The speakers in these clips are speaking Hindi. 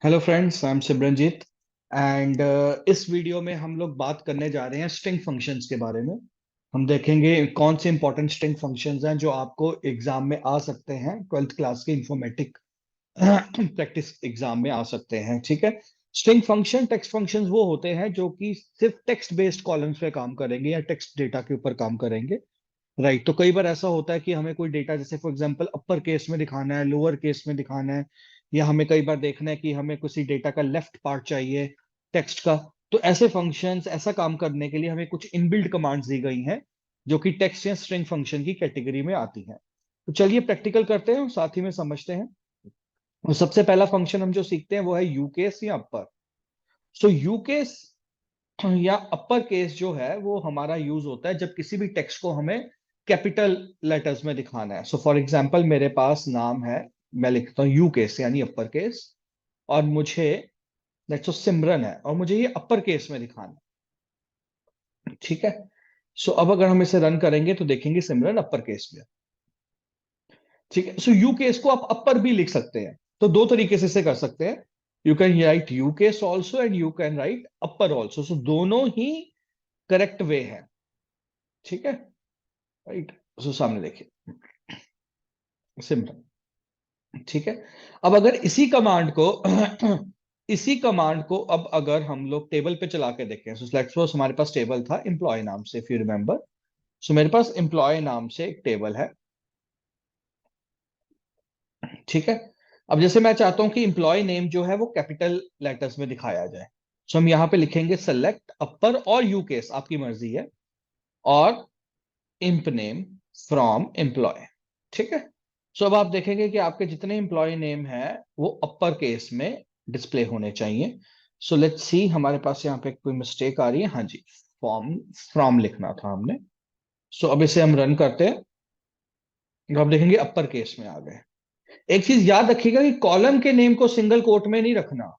Hello friends, I am Simranjeet and इस वीडियो में हम लोग बात करने जा रहे हैं स्ट्रिंग फंक्शंस के बारे में। हम देखेंगे कौन से इंपॉर्टेंट स्ट्रिंग फंक्शंस हैं जो आपको एग्जाम में आ सकते हैं, ट्वेल्थ क्लास के इंफॉर्मेटिक प्रैक्टिस एग्जाम में आ सकते हैं। ठीक है। स्ट्रिंग फंक्शन टेक्स्ट फंक्शंस वो होते हैं जो कि सिर्फ टेक्स्ट बेस्ड कॉलम्स पे काम करेंगे या टेक्स्ट डेटा के ऊपर काम करेंगे। राइट। तो कई बार ऐसा होता है कि हमें कोई डेटा जैसे फॉर एग्जांपल अपर केस में दिखाना है, लोअर केस में दिखाना है, या हमें कई बार देखना है कि हमें किसी डेटा का लेफ्ट पार्ट चाहिए टेक्स्ट का। तो ऐसे फंक्शंस ऐसा काम करने के लिए हमें कुछ इनबिल्ट कमांड्स दी गई हैं जो कि टेक्स्ट या स्ट्रिंग फंक्शन की कैटेगरी में आती हैं। तो चलिए प्रैक्टिकल करते हैं और साथ ही में समझते हैं। तो सबसे पहला फंक्शन हम जो सीखते हैं वो है यू केस या अपर। सो यू केस या अपर केस जो है वो हमारा यूज होता है जब किसी भी टेक्स्ट को हमें कैपिटल लेटर्स में दिखाना है। सो फॉर एग्जांपल मेरे पास नाम है, मैं लिखता हूँ यू केस यानी अपर केस, और मुझे लेट्स सो सिमरन है और मुझे ये अपर केस में दिखाना है। ठीक है। सो अब अगर हम इसे रन करेंगे तो देखेंगे सिमरन अपर केस में। ठीक है। सो यू केस को आप अपर भी लिख सकते हैं, तो दो तरीके से इसे कर सकते हैं। You can write U case also and you can write upper also. So दोनों ही करेक्ट वे है। ठीक है। राइट। सो सामने देखिए सिमरन। ठीक है। अब अगर इसी कमांड को अब अगर हम लोग टेबल पे चला के देखें, सो लेट्स सपोज हमारे पास टेबल था एम्प्लॉय नाम से, इफ यू रिमेंबर। सो मेरे पास एम्प्लॉय नाम से एक टेबल है। ठीक है। अब जैसे मैं चाहता हूं कि एम्प्लॉय नेम जो है वो कैपिटल लेटर्स में दिखाया जाए, सो हम यहां पे लिखेंगे सेलेक्ट अपर और यू केस, आपकी मर्जी है, और इंप नेम फ्रॉम एम्प्लॉय। ठीक है। सो अब आप देखेंगे कि आपके जितने एम्प्लॉय नेम है वो अपर केस में डिस्प्ले होने चाहिए। सो लेट्स सी, हमारे पास यहाँ पे कोई मिस्टेक आ रही है। हाँ जी, फॉर्म फ्रॉम लिखना था हमने। सो अब इसे हम रन करते हैं तो आप देखेंगे अपर केस में आ गए। एक चीज याद रखिएगा कि कॉलम के नेम को सिंगल कोट में नहीं रखना।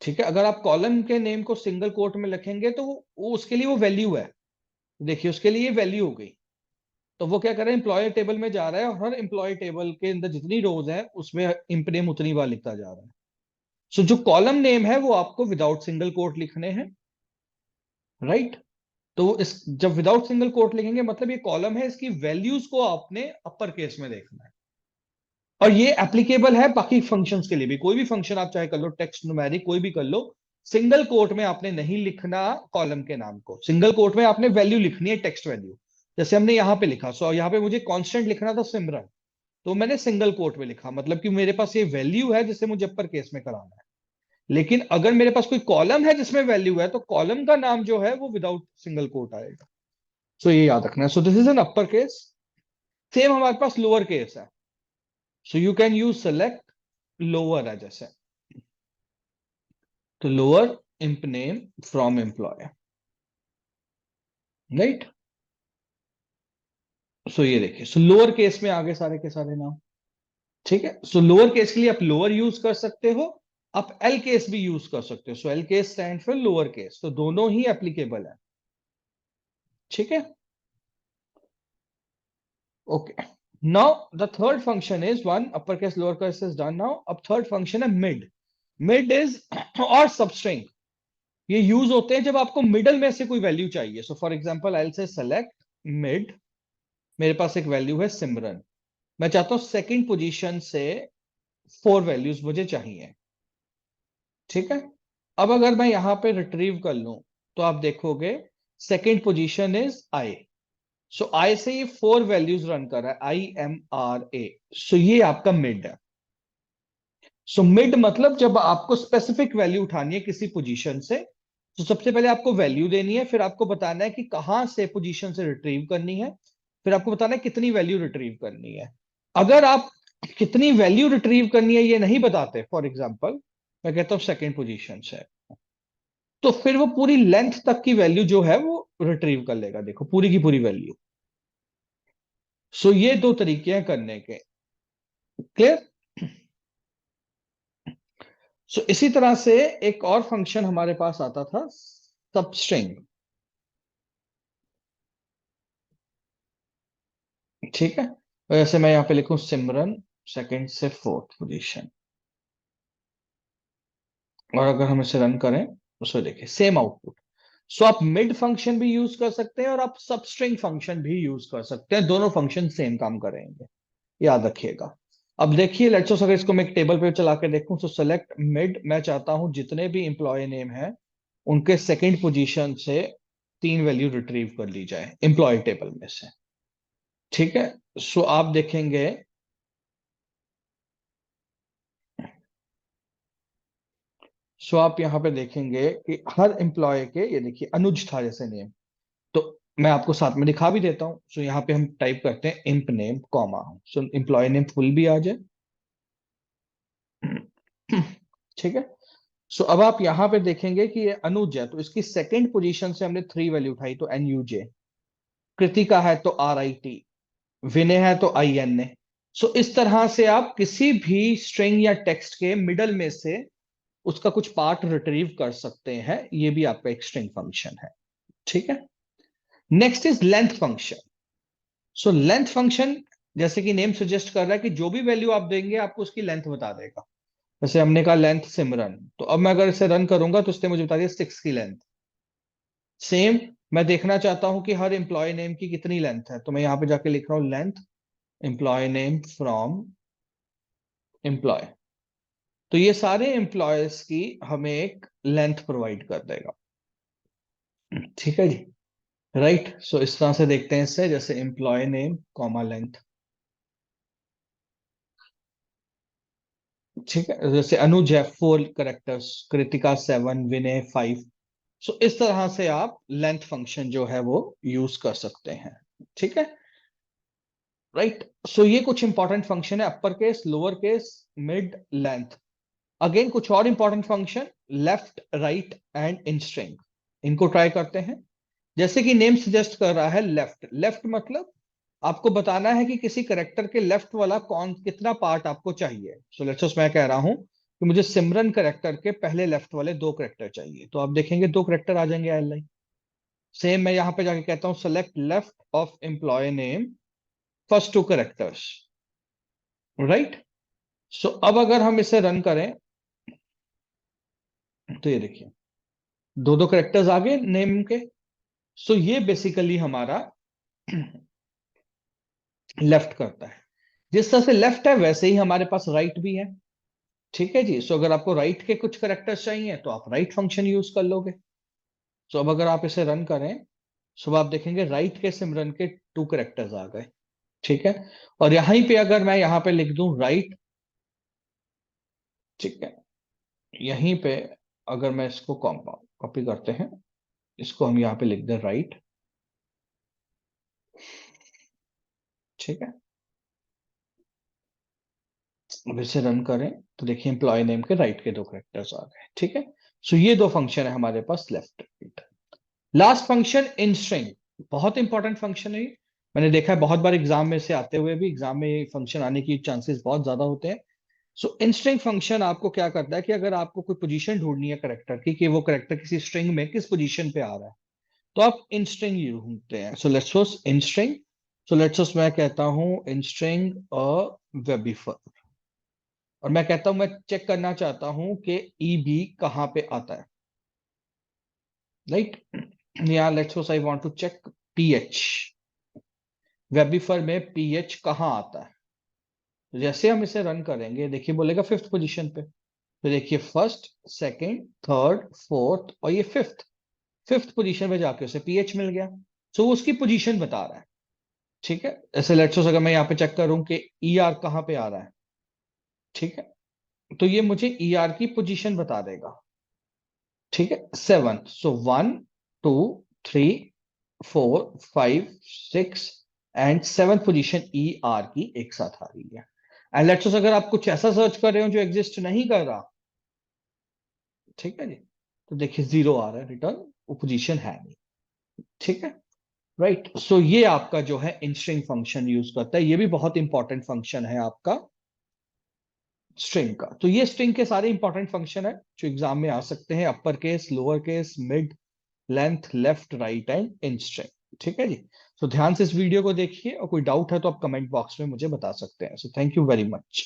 ठीक है। अगर आप कॉलम के नेम को सिंगल कोट में लिखेंगे तो वो उसके लिए वो वैल्यू है। देखिए उसके लिए वैल्यू हो गई। तो वो क्या कर रहा है, एम्प्लॉय टेबल में जा रहा है और हर एम्प्लॉय टेबल के अंदर जितनी रोज है उसमें इंप नेम उतनी बार लिखता जा रहा है। सो जो कॉलम नेम है वो आपको विदाउट सिंगल कोट लिखने हैं। राइट। तो इस जब विदाउट सिंगल कोट लिखेंगे मतलब ये कॉलम है, इसकी वैल्यूज को आपने अपर केस में देखना है। और ये एप्लीकेबल है बाकी फंक्शंस के लिए भी। कोई भी फंक्शन आप चाहे कर लो, टेक्स्ट न्यूमेरिक कोई भी कर लो, सिंगल कोट में आपने नहीं लिखना कॉलम के नाम को। सिंगल कोट में आपने वैल्यू लिखनी है, टेक्स्ट वैल्यू। जैसे हमने यहां पे लिखा, सो यहाँ पे मुझे कांस्टेंट लिखना था सिमरन, तो मैंने सिंगल कोट में लिखा, मतलब कि मेरे पास ये वैल्यू है जिसे मुझे अपर केस में कराना है। लेकिन अगर मेरे पास कोई कॉलम है जिसमें वैल्यू है तो कॉलम का नाम जो है वो विदाउट सिंगल कोट आएगा। सो ये याद रखना है। So this is an upper case. Same हमारे पास लोअर केस है। So you can use select lower है जैसे, तो lower emp name from employ. Right. So ये देखिए, सो लोअर केस में आगे सारे के सारे नाम। ठीक है। सो लोअर केस के लिए आप लोअर यूज कर सकते हो, आप एल केस भी यूज कर सकते हो। So L case stand for lower case, तो दोनों ही एप्लीकेबल है। ठीक है। Okay. Now the third function is one upper case lower case is done. Now अब थर्ड फंक्शन है मिड। मिड इज और सबस्ट्रिंग। ये यूज होते हैं जब आपको मिडल में से कोई वैल्यू चाहिए। So for example I will say select mid. मेरे पास एक वैल्यू है सिमरन, मैं चाहता हूं सेकंड पोजीशन से फोर वैल्यूज मुझे चाहिए। ठीक है। अब अगर मैं यहां पे रिट्रीव कर लूं तो आप देखोगे सेकंड पोजीशन इज आई। सो आई से ये फोर वैल्यूज रन कर रहा है, IMRA। सो ये आपका मिड है। सो मिड मतलब जब आपको स्पेसिफिक वैल्यू उठानी है किसी पोजीशन से, तो सबसे पहले आपको वैल्यू देनी है, फिर आपको बताना है कि कहां से पोजीशन से रिट्रीव करनी है, फिर आपको बताना है कितनी वैल्यू रिट्रीव करनी है। अगर आप कितनी वैल्यू रिट्रीव करनी है ये नहीं बताते, फॉर एग्जाम्पल मैं कहता हूं सेकेंड पोजीशन से, तो फिर वो पूरी लेंथ तक की वैल्यू जो है वो रिट्रीव कर लेगा। देखो पूरी की पूरी वैल्यू। सो ये दो तरीके हैं करने के। क्लियर। सो इसी तरह से एक और फंक्शन हमारे पास आता था सबस्ट्रिंग। ठीक है। तो जैसे मैं यहां पे लिखूं सिमरन सेकंड से फोर्थ पोजीशन। और अगर हम इसे रन करें तो देखिए सेम आउटपुट। सो आप मिड फंक्शन भी यूज कर सकते हैं और आप सब स्ट्रिंग फंक्शन भी यूज कर सकते हैं, दोनों फंक्शन सेम काम करेंगे, याद रखिएगा। अब देखिए लेट्स सपोज अगर इसको मैं एक टेबल पे चला के देखूं, तो सेलेक्ट मिड, मैं चाहता हूं जितने भी एम्प्लॉय नेम है उनके सेकंड पोजीशन से 3 वैल्यू रिट्रीव कर ली जाए एम्प्लॉय टेबल में से। ठीक है, सो आप देखेंगे, सो आप यहाँ पे देखेंगे कि हर एम्प्लॉय के, ये देखिए अनुज था जैसे नेम, तो मैं आपको साथ में दिखा भी देता हूँ। सो यहाँ पे हम टाइप करते हैं इम्प नेम कॉमा, सो एम्प्लॉय नेम फुल भी आ जाए। ठीक है, सो अब आप यहाँ पे देखेंगे कि ये अनुज है, तो इसकी सेकंड पोजीशन से हमने 3 वैल्यू उठाई, तो NUJ। कृतिका है तो RIT, विनय है तो INA। सो इस तरह से आप किसी भी स्ट्रिंग या टेक्स्ट के मिडल में से उसका कुछ पार्ट रिट्रीव कर सकते हैं, ये भी आपका एक स्ट्रिंग फंक्शन है। ठीक है, next is length function. So length function, जैसे कि नेम सजेस्ट कर रहा है कि जो भी वैल्यू आप देंगे आपको उसकी लेंथ बता देगा। जैसे हमने कहा लेंथ सिमरन, तो अब मैं अगर इसे रन करूंगा तो इसने मुझे बता दिया 6 की लेंथ। सेम, मैं देखना चाहता हूं कि हर एम्प्लॉय नेम की कितनी लेंथ है, तो मैं यहां पे जाके लिख रहा हूं length employ name from employ. तो ये सारे एम्प्लॉयज की हमें एक लेंथ प्रोवाइड कर देगा। ठीक है जी, राइट। सो इस तरह से देखते हैं इससे, जैसे एम्प्लॉय नेम कॉमा लेंथ। ठीक है, जैसे अनुज है 4 करेक्टर्स, कृतिका 7, विनय 5। सो इस तरह से आप लेंथ फंक्शन जो है वो यूज कर सकते हैं। ठीक है, राइट। सो ये कुछ इंपॉर्टेंट फंक्शन है, अपर case, lower case, mid, length. Again कुछ और important function, left, right and in string, इनको ट्राई करते हैं। जैसे कि नेम सजेस्ट कर रहा है लेफ्ट, लेफ्ट मतलब आपको बताना है कि किसी करेक्टर के लेफ्ट वाला कौन कितना पार्ट आपको चाहिए। सो लेट्स सपोज मैं कह रहा हूं कि मुझे सिमरन करेक्टर के पहले लेफ्ट वाले 2 करेक्टर चाहिए, तो आप देखेंगे 2 करेक्टर आ जाएंगे आई लाइन। सेम मैं यहां पे जाके कहता हूं select left of employ name first 2 characters, right. So अब अगर हम इसे रन करें तो ये देखिए 2 करेक्टर्स आ गए नेम के। सो ये बेसिकली हमारा लेफ्ट करता है। जिस तरह से लेफ्ट है वैसे ही हमारे पास राइट भी है। ठीक है जी, सो अगर आपको राइट के कुछ करेक्टर्स चाहिए तो आप राइट फंक्शन यूज कर लोगे। सो अब अगर आप इसे रन करें, सो आप देखेंगे राइट के सिमरन के 2 करेक्टर्स आ गए। ठीक है, और यहीं पे अगर मैं यहां पे लिख दूं राइट, ठीक है, यहीं पे अगर मैं इसको कॉपी करते हैं, इसको हम यहाँ पे लिख दें राइट। ठीक है, अब इसे रन करें तो देखिए एम्प्लॉय नेम के राइट के 2 करेक्टर्स आ गए। ठीक है, सो ये 2 फंक्शन है हमारे पास, left right. Last function in string, बहुत इंपॉर्टेंट फंक्शन है ये। मैंने देखा है बहुत बार एग्जाम में से आते हुए भी, एग्जाम में ये फंक्शन आने की चांसेस बहुत ज्यादा होते हैं। सो इन स्ट्रिंग फंक्शन आपको क्या करता है कि अगर आपको कोई पोजीशन ढूंढनी है करेक्टर की कि वो करेक्टर किसी स्ट्रिंग में किस पोजीशन पे आ रहा है, तो आप इन स्ट्रिंग ढूंढते हैं। So let's suppose in string, so let's suppose मैं कहता हूं इन स्ट्रिंग वेबिफर, और मैं कहता हूं मैं चेक करना चाहता हूं कि ई बी कहां पे आता है, राइट। यहाँ let's suppose I want to check PH, वेबिफर में पीएच कहाँ आता है। तो जैसे हम इसे रन करेंगे देखिए बोलेगा 5th पोजीशन पे, तो देखिए फर्स्ट, सेकंड, थर्ड, फोर्थ और ये फिफ्थ पोजीशन पे जाके उसे पीएच मिल गया। सो वो उसकी पोजीशन बता रहा है। ठीक है, ऐसे लेट्स सपोज अगर मैं यहाँ पे चेक करूं कि ईआर कहाँ पे आ रहा है, ठीक है, तो ये मुझे ईआर की पोजीशन बता देगा। ठीक है, 7, सो 1, 2, 3, 4, 5, 6 and 7th position E R की एक साथ आ रही है। एंड लेट्स सपोज अगर आप कुछ ऐसा सर्च कर रहे हो जो एग्जिस्ट नहीं कर रहा, ठीक है जी, तो देखिए 0 आ रहा है रिटर्न, वो पोजीशन है नहीं। ठीक है, राइट। सो ये आपका जो है इंस्ट्रिंग फंक्शन यूज करता है, ये भी बहुत इंपॉर्टेंट फंक्शन है आपका स्ट्रिंग का। तो ये स्ट्रिंग के सारे इंपॉर्टेंट फंक्शन है जो एग्जाम में आ सकते हैं, अपर case, lower case, mid, length, left, right and in string. ठीक है जी, तो ध्यान से इस वीडियो को देखिए और कोई डाउट है तो आप कमेंट बॉक्स में मुझे बता सकते हैं। So thank you very much.